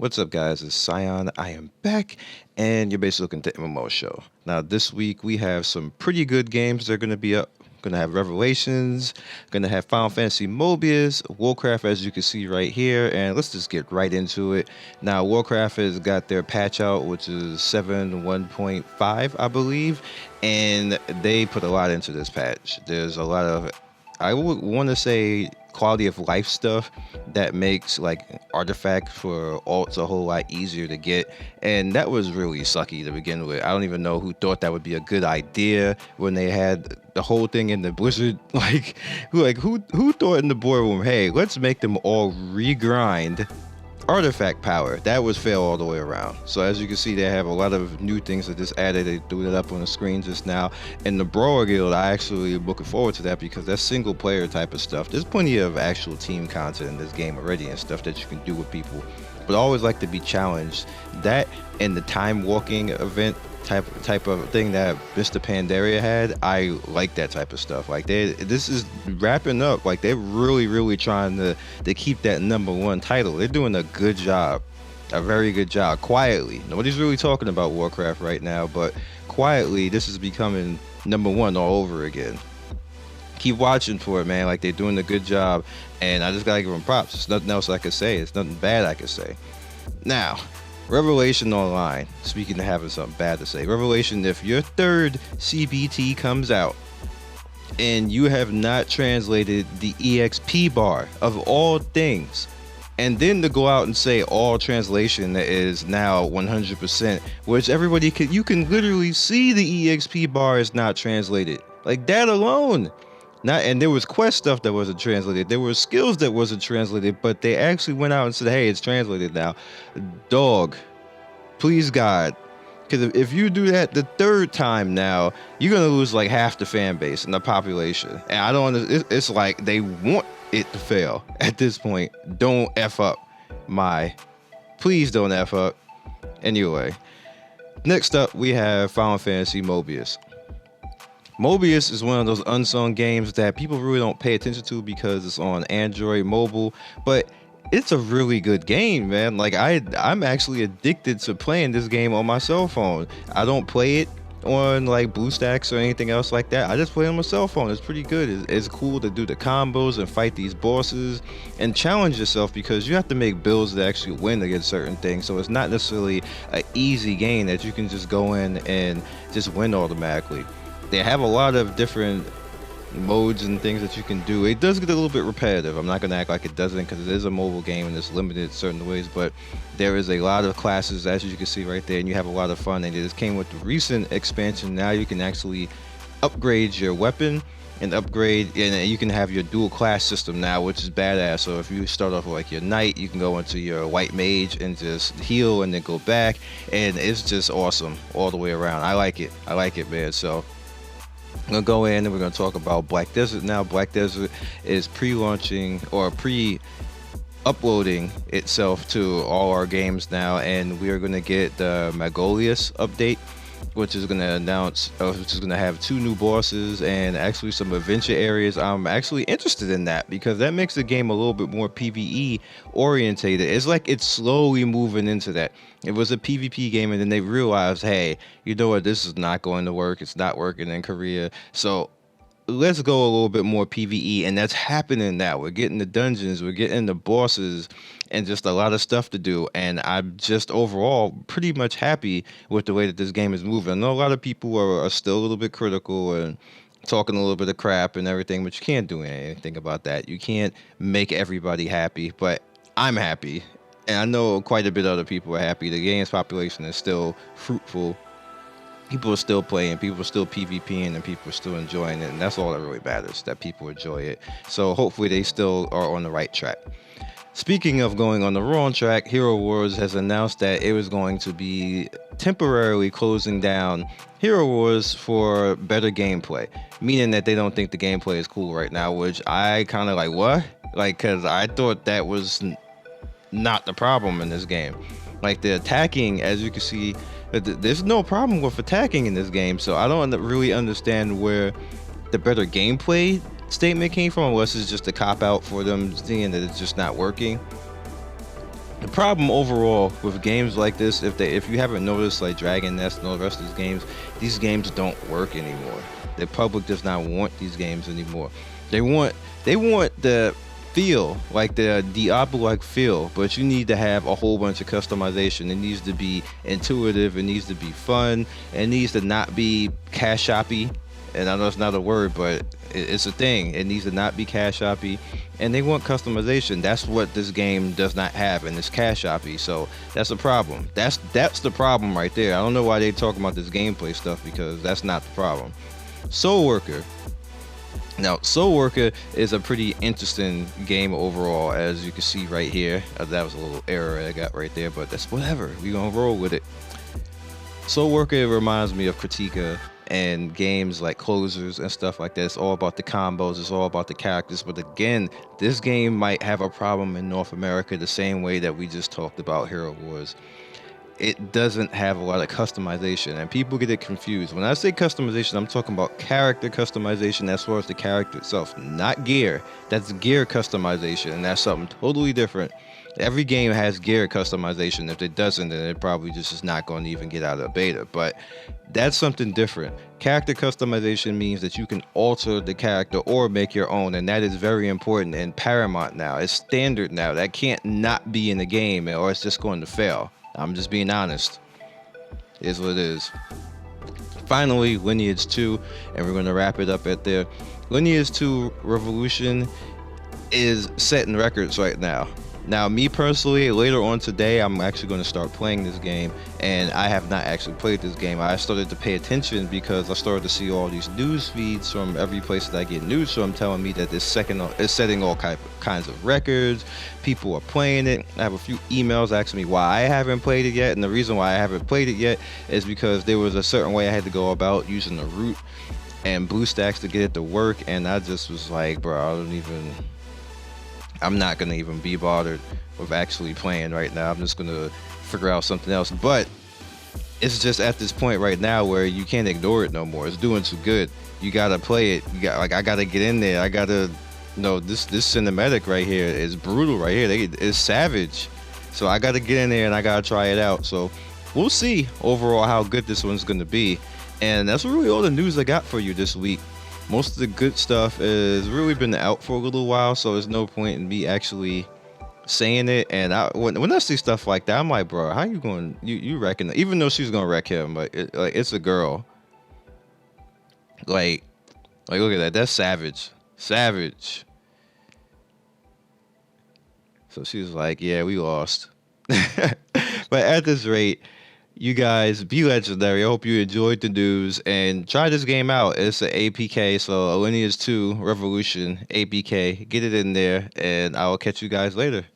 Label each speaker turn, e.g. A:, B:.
A: What's up, guys? It's Scion. I am back, and you're basically looking at the MMO show. Now, this week we have some pretty good games that are going to be up. Going to have Revelations, going to have Final Fantasy Mobius, Warcraft, as you can see right here, and let's just get right into it. Now, Warcraft has got their patch out, which is 7.1.5, I believe, and they put a lot into this patch. There's a lot of, I would want to say, quality of life stuff that makes like artifacts for alts a whole lot easier to get, and that was really sucky to begin with. I don't even know who thought that would be a good idea when they had the whole thing in the Blizzard. Who thought in the boardroom, hey, let's make them all regrind artifact power? That was fail all the way around. So as you can see, they have a lot of new things that just added. They threw it up on the screen just now. And the Brawler Guild, I actually am looking forward to that because that's single player type of stuff. There's plenty of actual team content in this game already and stuff that you can do with people, but I always like to be challenged. That and the time walking event type of thing that Mr. Pandaria had, I like that type of stuff. Like this is wrapping up. Like they're really trying to keep that #1 title. They're doing a good job, a very good job. Quietly, nobody's really talking about Warcraft right now, but quietly this is becoming #1 all over again. Keep watching for it, man. Like they're doing a good job, and I just gotta give them props. There's nothing else I could say. It's nothing bad I could say. Now, Revelation Online, speaking of having something bad to say, Revelation, if your third CBT comes out and you have not translated the EXP bar of all things, and then to go out and say all translation is now 100%, which everybody can, you can literally see the EXP bar is not translated. Like that alone. And there was quest stuff that wasn't translated. There were skills that wasn't translated, but they actually went out and said, hey, it's translated now. Dog, please God. Because if you do that the third time now, you're going to lose like half the fan base and the population. And I don't understand. It's like they want it to fail at this point. Don't F up. Please don't F up. Anyway, next up we have Final Fantasy Mobius. Mobius is one of those unsung games that people really don't pay attention to because it's on Android mobile, but it's a really good game, man. Like I'm actually addicted to playing this game on my cell phone. I don't play it on like BlueStacks or anything else like that. I just play it on my cell phone. It's pretty good. It's cool to do the combos and fight these bosses and challenge yourself because you have to make builds that actually win against certain things. So it's not necessarily an easy game that you can just go in and just win automatically. They have a lot of different modes and things that you can do. It does get a little bit repetitive. I'm not going to act like it doesn't because it is a mobile game and it's limited in certain ways, but there is a lot of classes, as you can see right there, and you have a lot of fun. And it just came with the recent expansion. Now you can actually upgrade your weapon and upgrade, and you can have your dual class system now, which is badass. So if you start off with like your knight, you can go into your white mage and just heal and then go back, and it's just awesome all the way around. I like it, man. So I'm gonna go in and we're gonna talk about Black Desert now. Black Desert is pre-launching or uploading itself to all our games now, and we are gonna get the Magolius update, which is gonna have 2 new bosses and actually some adventure areas. I'm actually interested in that because that makes the game a little bit more PvE orientated. It's like it's slowly moving into that. It was a PvP game and then they realized, hey, you know what, this is not going to work. It's not working in Korea. So let's go a little bit more PvE, and that's happening now. We're getting the dungeons, we're getting the bosses, and just a lot of stuff to do. And I'm just overall pretty much happy with the way that this game is moving. I know a lot of people are still a little bit critical and talking a little bit of crap and everything, but you can't do anything about that. You can't make everybody happy, but I'm happy. And I know quite a bit of other people are happy. The game's population is still fruitful. People are still playing, people are still PvPing, and people are still enjoying it. And that's all that really matters, that people enjoy it. So hopefully they still are on the right track. Speaking of going on the wrong track, HeroWarz has announced that it was going to be temporarily closing down HeroWarz for better gameplay, meaning that they don't think the gameplay is cool right now, which I kind of like, what? Like, because I thought that was not the problem in this game. Like the attacking, as you can see, there's no problem with attacking in this game. So I don't really understand where the better gameplay statement came from, unless it's just a cop out for them seeing that it's just not working. The problem overall with games like this, if you haven't noticed, like Dragon Nest and all the rest of these games don't work anymore. The public does not want these games anymore. They want the feel, like the Diablo-like feel, but you need to have a whole bunch of customization. It needs to be intuitive, it needs to be fun, it needs to not be cash shoppy. And I know it's not a word, but it's a thing. It needs to not be cash shoppy, and they want customization. That's what this game does not have, and it's cash shoppy. So that's a problem. That's the problem right there. I don't know why they talk about this gameplay stuff, because that's not the problem. Soul Worker. Now, Soul Worker is a pretty interesting game overall, as you can see right here. That was a little error I got right there, but that's whatever. We're gonna roll with it. Soul Worker reminds me of Critica and games like Closers and stuff like that. It's all about the combos, it's all about the characters. But again, this game might have a problem in North America the same way that we just talked about Hero Warz. It doesn't have a lot of customization, and people get it confused. When I say customization, I'm talking about character customization as far as the character itself, not gear. That's gear customization, and that's something totally different. Every game has gear customization. If it doesn't, then it probably just is not going to even get out of beta. But that's something different. Character customization means that you can alter the character or make your own, and that is very important and paramount now. It's standard now. That can't not be in the game, or it's just going to fail. I'm just being honest. It is what it is. Finally, Lineage 2, and we're going to wrap it up at there. Lineage 2 Revolution is setting records right now. Now, me personally, later on today, I'm actually going to start playing this game, and I have not actually played this game. I started to pay attention because I started to see all these news feeds from every place that I get news from telling me that it's setting all kinds of records. People are playing it. I have a few emails asking me why I haven't played it yet, and the reason why I haven't played it yet is because there was a certain way I had to go about using the root and BlueStacks to get it to work, and I just was like, bro, I'm not gonna even be bothered with actually playing right now. I'm just gonna figure out something else. But it's just at this point right now where you can't ignore it no more. It's doing too good. You gotta play it. I gotta get in there. I gotta, this cinematic right here is brutal right here. It's savage. So I gotta get in there and I gotta try it out. So we'll see overall how good this one's gonna be. And that's really all the news I got for you this week. Most of the good stuff has really been out for a little while, so there's no point in me actually saying it. And when I see stuff like that, I'm like, bro, how you going? You reckon? Even though she's gonna wreck him, but it's a girl. Like look at that. That's savage. So she was like, yeah, we lost. But at this rate, you guys be legendary. I hope you enjoyed the news and try this game out. It's an APK, so Lineage 2 Revolution APK. Get it in there, and I will catch you guys later.